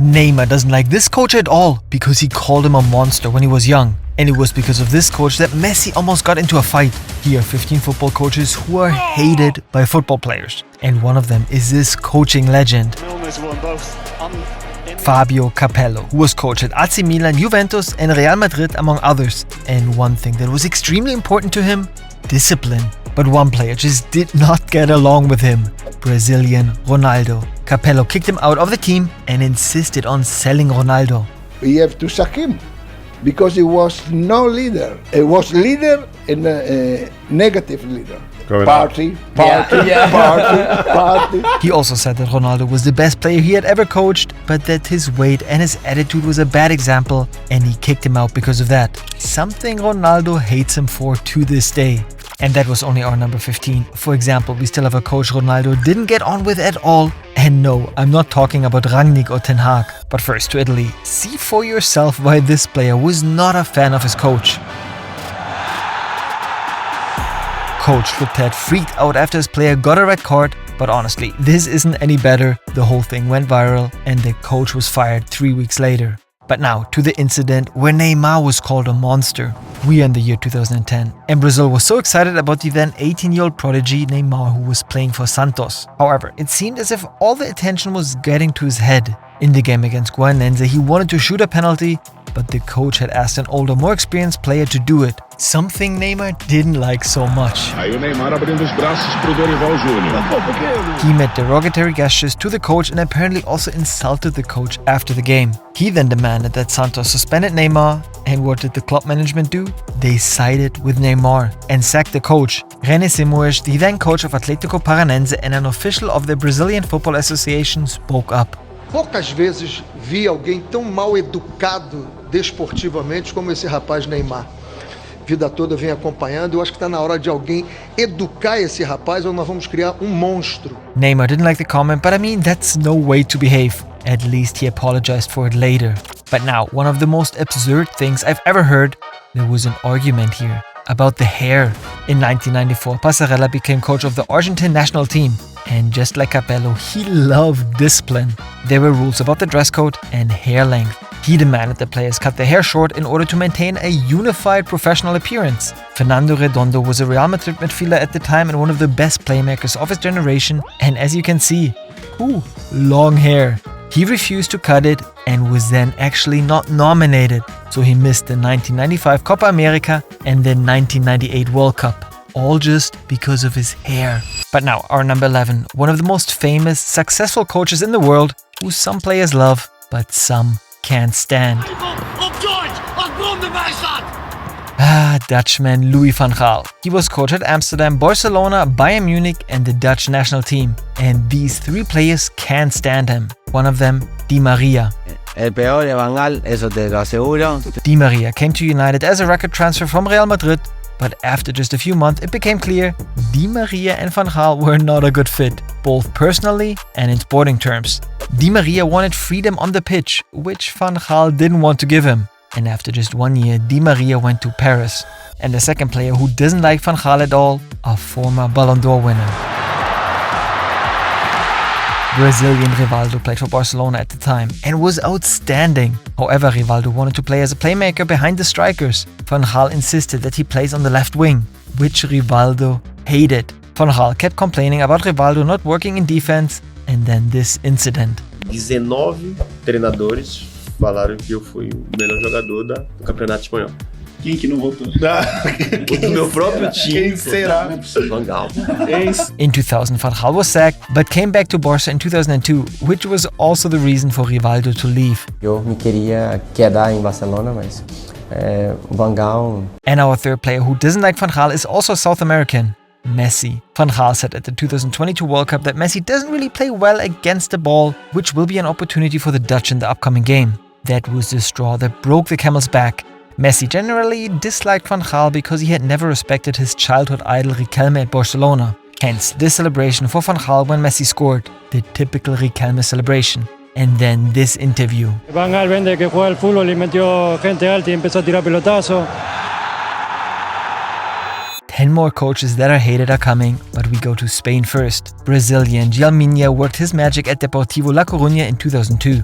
Neymar doesn't like this coach at all because he called him a monster when he was young. And it was because of this coach that Messi almost got into a fight. Here are 15 football coaches who are hated by football players. And one of them is this coaching legend, Fabio Capello, who was coach at AC Milan, Juventus and Real Madrid among others. And one thing that was extremely important to him, discipline. But one player just did not get along with him, Brazilian Ronaldo. Capello kicked him out of the team and insisted on selling Ronaldo. We have to sack him because he was no leader. He was leader and a negative leader. Party. He also said that Ronaldo was the best player he had ever coached, but that his weight and his attitude was a bad example, and he kicked him out because of that. Something Ronaldo hates him for to this day. And that was only our number 15. For example, we still have a coach Ronaldo didn't get on with at all. And no, I'm not talking about Rangnick or Ten Hag. But first to Italy. See for yourself why this player was not a fan of his coach. Coach looked at freaked out after his player got a red card. But honestly, this isn't any better. The whole thing went viral and the coach was fired 3 weeks later. But now to the incident where Neymar was called a monster. We are in the year 2010 and Brazil was so excited about the then 18-year-old prodigy Neymar who was playing for Santos. However, it seemed as if all the attention was getting to his head. In the game against Guardiola, he wanted to shoot a penalty, but the coach had asked an older, more experienced player to do it. Something Neymar didn't like so much. He made derogatory gestures to the coach and apparently also insulted the coach after the game. He then demanded that Santos suspended Neymar, and what did the club management do? They sided with Neymar and sacked the coach. René Simões, the then coach of Atlético Paranense and an official of the Brazilian Football Association, spoke up. Poucas vezes vi alguém tão mal educado desportivamente como esse rapaz Neymar. Vida toda eu venho acompanhando, eu acho que está na hora de alguém educar esse rapaz ou nós vamos criar monstro. Neymar didn't like the comment, but I mean that's no way to behave. At least he apologized for it later. But now, one of the most absurd things I've ever heard, there was an argument here about the hair. In 1994, Passarella became coach of the Argentine national team. And just like Capello, he loved discipline. There were rules about the dress code and hair length. He demanded the players cut their hair short in order to maintain a unified professional appearance. Fernando Redondo was a Real Madrid midfielder at the time and one of the best playmakers of his generation. And as you can see, long hair. He refused to cut it and was then actually not nominated. So he missed the 1995 Copa America and the 1998 World Cup. All just because of his hair. But now, our number 11, one of the most famous, successful coaches in the world, who some players love, but some can't stand. Dutchman Louis van Gaal. He was coach at Amsterdam, Barcelona, Bayern Munich and the Dutch national team. And these three players can't stand him. One of them, Di Maria. Di Maria came to United as a record transfer from Real Madrid. But after just a few months, it became clear Di Maria and Van Gaal were not a good fit, both personally and in sporting terms. Di Maria wanted freedom on the pitch, which Van Gaal didn't want to give him. And after just 1 year, Di Maria went to Paris. And the second player who doesn't like Van Gaal at all, a former Ballon d'Or winner. Brazilian Rivaldo played for Barcelona at the time and was outstanding. However, Rivaldo wanted to play as a playmaker behind the strikers. Van Gaal insisted that he plays on the left wing, which Rivaldo hated. Van Gaal kept complaining about Rivaldo not working in defense, and then this incident. 19 treinadores falaram que eu fui o melhor jogador do Campeonato Espanhol. Quem que não votou? O meu próprio time. Quem será? Van Gaal. In 2000, Van Gaal was sacked, but came back to Barca in 2002, which was also the reason for Rivaldo to leave. Eu me queria quedar em Barcelona, mas Van Gaal. And our third player who doesn't like Van Gaal is also South American, Messi. Van Gaal said at the 2022 World Cup that Messi doesn't really play well against the ball, which will be an opportunity for the Dutch in the upcoming game. That was the straw that broke the camel's back. Messi generally disliked Van Gaal because he had never respected his childhood idol Riquelme at Barcelona. Hence, this celebration for Van Gaal when Messi scored, the typical Riquelme celebration. And then this interview. Van Gaal vende que juega al fútbol y metió gente alta y empezó a tirar pelotazo. 10 more coaches that are hated are coming, but we go to Spain first. Brazilian Gil Minya worked his magic at Deportivo La Coruña in 2002.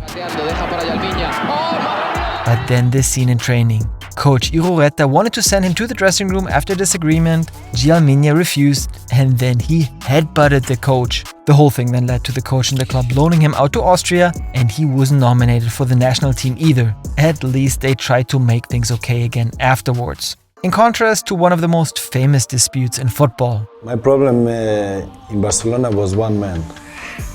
But then this scene in training. Coach Irureta wanted to send him to the dressing room after disagreement. Gialminia refused, and then he headbutted the coach. The whole thing then led to the coach and the club loaning him out to Austria, and he wasn't nominated for the national team either. At least they tried to make things okay again afterwards. In contrast to one of the most famous disputes in football. My problem in Barcelona was one man.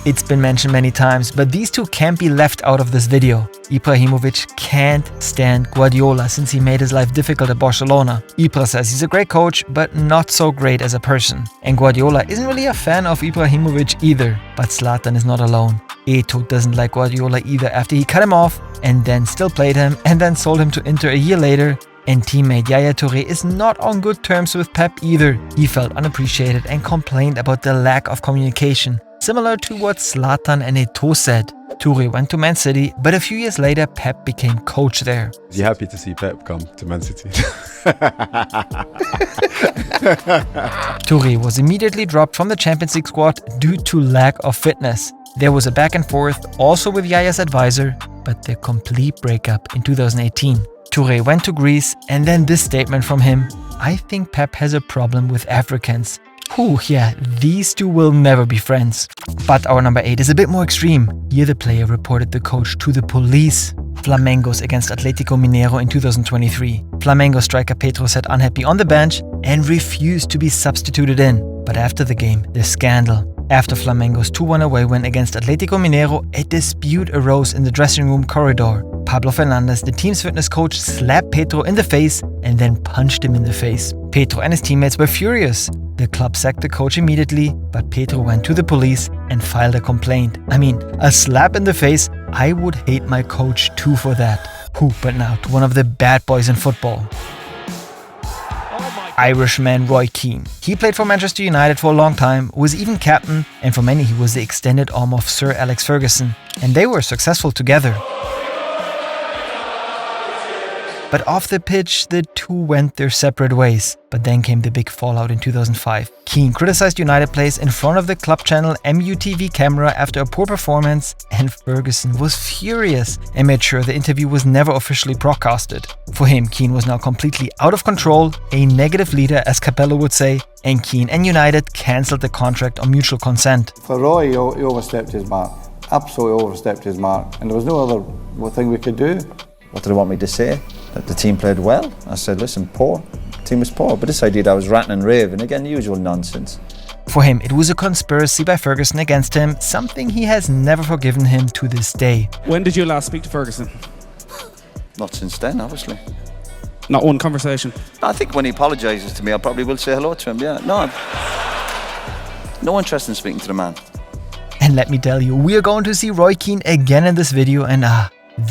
It's been mentioned many times, but these two can't be left out of this video. Ibrahimovic can't stand Guardiola since he made his life difficult at Barcelona. Ibra says he's a great coach, but not so great as a person. And Guardiola isn't really a fan of Ibrahimovic either. But Zlatan is not alone. Eto'o doesn't like Guardiola either after he cut him off and then still played him and then sold him to Inter a year later. And teammate Yaya Touré is not on good terms with Pep either. He felt unappreciated and complained about the lack of communication, similar to what Zlatan and Eto'o said. Touré went to Man City, but a few years later Pep became coach there. Is you happy to see Pep come to Man City? Touré was immediately dropped from the Champions League squad due to lack of fitness. There was a back and forth, also with Yaya's advisor, but the complete breakup in 2018. Touré went to Greece, and then this statement from him: "I think Pep has a problem with Africans." Whew, yeah, these two will never be friends. But our number 8 is a bit more extreme. Here the player reported the coach to the police. Flamengo's against Atlético Mineiro in 2023. Flamengo striker Pedro sat unhappy on the bench and refused to be substituted in. But after the game, the scandal. After Flamengo's 2-1 away win against Atlético Mineiro, a dispute arose in the dressing room corridor. Pablo Fernandes, the team's fitness coach, slapped Pedro in the face and then punched him in the face. Pedro and his teammates were furious. The club sacked the coach immediately, but Pedro went to the police and filed a complaint. I mean, a slap in the face, I would hate my coach too for that. But now to one of the bad boys in football. Irishman Roy Keane. He played for Manchester United for a long time, was even captain, and for many he was the extended arm of Sir Alex Ferguson, and they were successful together. But off the pitch, the two went their separate ways. But then came the big fallout in 2005. Keane criticized United players in front of the club channel MUTV camera after a poor performance, and Ferguson was furious and made sure the interview was never officially broadcasted. For him, Keane was now completely out of control, a negative leader as Capello would say, and Keane and United cancelled the contract on mutual consent. For Roy, he overstepped his mark. Absolutely overstepped his mark, and there was no other thing we could do. What did they want me to say? That the team played well? I said, listen, poor. The team was poor. But this idea that I was ranting and raving, again, the usual nonsense. For him, it was a conspiracy by Ferguson against him, something he has never forgiven him to this day. When did you last speak to Ferguson? Not since then, obviously. Not one conversation? I think when he apologises to me, I probably will say hello to him, yeah. No interest in speaking to the man. And let me tell you, we are going to see Roy Keane again in this video, and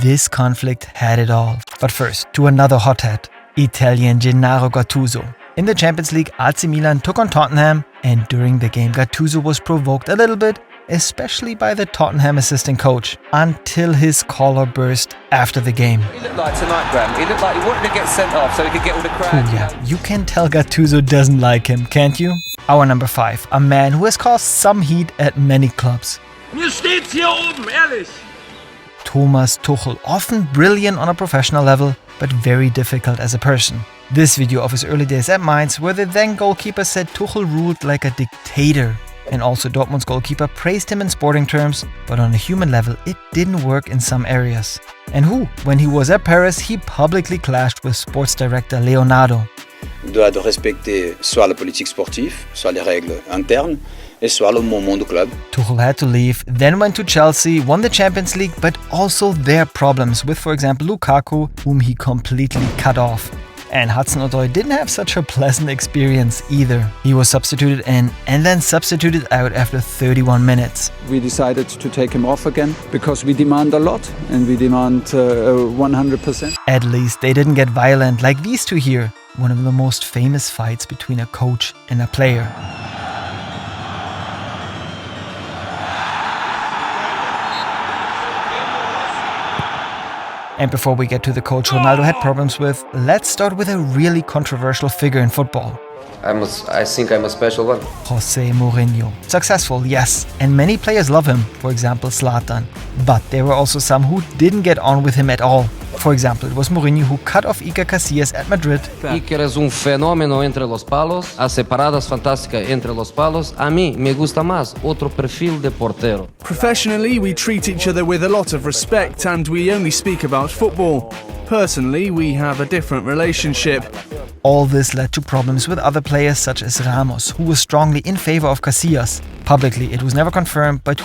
this conflict had it all. But first, to another hothead, Italian Gennaro Gattuso. In the Champions League, AC Milan took on Tottenham, and during the game Gattuso was provoked a little bit, especially by the Tottenham assistant coach, until his collar burst after the game. He looked like tonight, Graham. He looked like he wanted to get sent off so he could get all the crowd. Oh yeah, you can tell Gattuso doesn't like him, can't you? Our number 5, a man who has caused some heat at many clubs. Mir steht's hier oben, ehrlich. Thomas Tuchel, often brilliant on a professional level, but very difficult as a person. This video of his early days at Mainz, where the then goalkeeper said Tuchel ruled like a dictator. And also Dortmund's goalkeeper praised him in sporting terms, but on a human level it didn't work in some areas. And when he was at Paris, he publicly clashed with sports director Leonardo. Il doit respecter soit la politique sportive, soit les règles internes, et soit le moment du club. Tuchel had to leave, then went to Chelsea, won the Champions League, but also their problems with, for example, Lukaku, whom he completely cut off. And Hudson-Odoi didn't have such a pleasant experience either. He was substituted in and then substituted out after 31 minutes. We decided to take him off again because we demand a lot and we demand 100%. At least they didn't get violent like these two here, one of the most famous fights between a coach and a player. And before we get to the coach Ronaldo had problems with, let's start with a really controversial figure in football. I think I'm a special one. Jose Mourinho. Successful, yes, and many players love him, for example Zlatan. But there were also some who didn't get on with him at all. For example, it was Mourinho who cut off Iker Casillas at Madrid. Iker es un fenómeno entre los palos, hace paradas fantásticas entre los palos. A mí me gusta más otro perfil de portero. Professionally, we treat each other with a lot of respect and we only speak about football. Personally, we have a different relationship. All this led to problems with other players such as Ramos, who was strongly in favor of Casillas. Publicly, it was never confirmed, but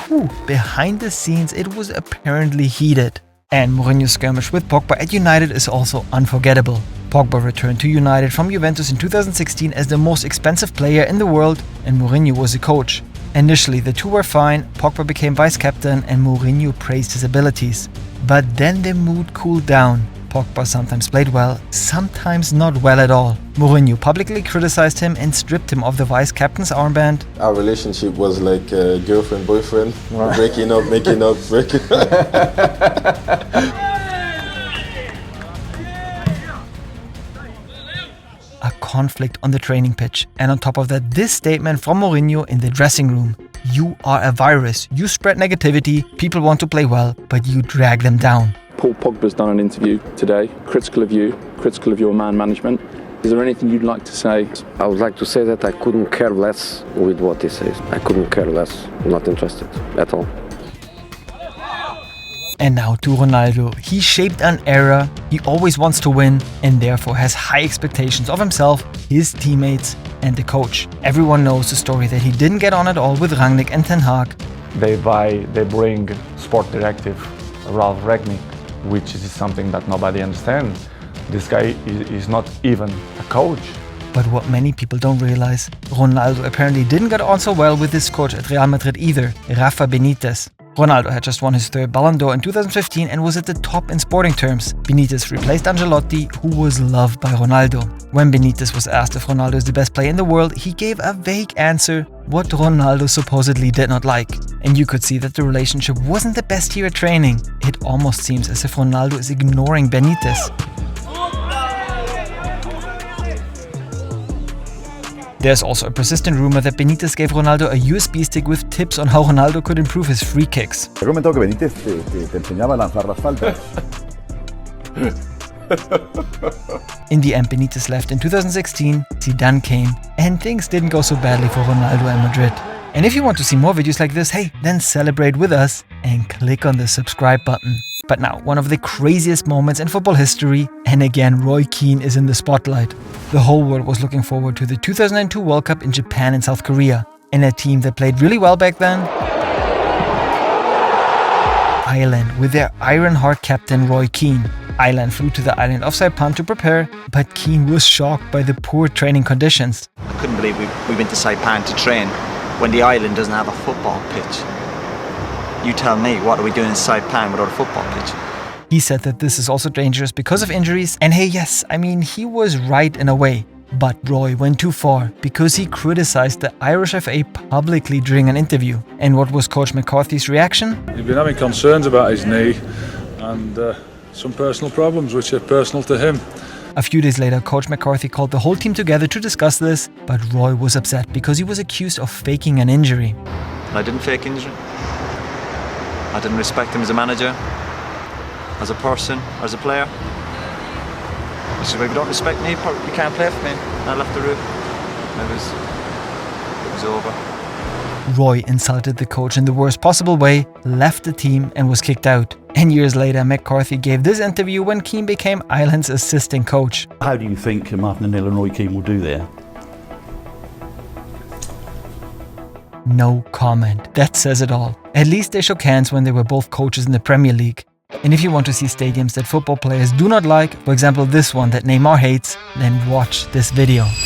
behind the scenes, it was apparently heated. And Mourinho's skirmish with Pogba at United is also unforgettable. Pogba returned to United from Juventus in 2016 as the most expensive player in the world, and Mourinho was the coach. Initially, the two were fine, Pogba became vice-captain and Mourinho praised his abilities. But then the mood cooled down. Pogba sometimes played well, sometimes not well at all. Mourinho publicly criticized him and stripped him of the vice-captain's armband. Our relationship was like girlfriend-boyfriend, breaking up, making up, breaking up. A conflict on the training pitch, and on top of that, this statement from Mourinho in the dressing room. You are a virus, you spread negativity, people want to play well, but you drag them down. Paul Pogba's done an interview today, critical of you, critical of your man management. Is there anything you'd like to say? I would like to say that I couldn't care less with what he says. I couldn't care less. I'm not interested at all. And now to Ronaldo. He shaped an era, he always wants to win and therefore has high expectations of himself, his teammates and the coach. Everyone knows the story that he didn't get on at all with Rangnick and Ten Hag. They bring sport directive Ralph Rangnick, which is something that nobody understands. This guy is not even a coach. But what many people don't realize, Ronaldo apparently didn't get on so well with his coach at Real Madrid either, Rafa Benitez. Ronaldo had just won his third Ballon d'Or in 2015 and was at the top in sporting terms. Benitez replaced Ancelotti, who was loved by Ronaldo. When Benitez was asked if Ronaldo is the best player in the world, he gave a vague answer, what Ronaldo supposedly did not like. And you could see that the relationship wasn't the best here at training. It almost seems as if Ronaldo is ignoring Benitez. There's also a persistent rumor that Benitez gave Ronaldo a USB stick with tips on how Ronaldo could improve his free kicks. Te he comentado que Benítez te enseñaba a lanzar las faltas. In the end, Benitez left in 2016, Zidane came, and things didn't go so badly for Ronaldo and Madrid. And if you want to see more videos like this, hey, then celebrate with us and click on the subscribe button. But now, one of the craziest moments in football history, and again, Roy Keane is in the spotlight. The whole world was looking forward to the 2002 World Cup in Japan and South Korea. And a team that played really well back then, Ireland, with their iron-heart captain Roy Keane. Ireland flew to the island of Saipan to prepare, but Keane was shocked by the poor training conditions. I couldn't believe we went to Saipan to train when the island doesn't have a football pitch. You tell me, what are we doing in Saipan without a football pitch? He said that this is also dangerous because of injuries, and hey, yes, I mean, he was right in a way. But Roy went too far because he criticized the Irish FA publicly during an interview. And what was Coach McCarthy's reaction? He's been having concerns about his knee and some personal problems which are personal to him. A few days later, Coach McCarthy called the whole team together to discuss this, but Roy was upset because he was accused of faking an injury. I didn't fake injury. I didn't respect him as a manager, as a person, as a player. He said, if you don't respect me, you can't play for me. And I left the room. It was over. Roy insulted the coach in the worst possible way, left the team and was kicked out. And years later, McCarthy gave this interview when Keane became Ireland's assistant coach. How do you think Martin O'Neill and Roy Keane will do there? No comment. That says it all. At least they shook hands when they were both coaches in the Premier League. And if you want to see stadiums that football players do not like, for example this one that Neymar hates, then watch this video.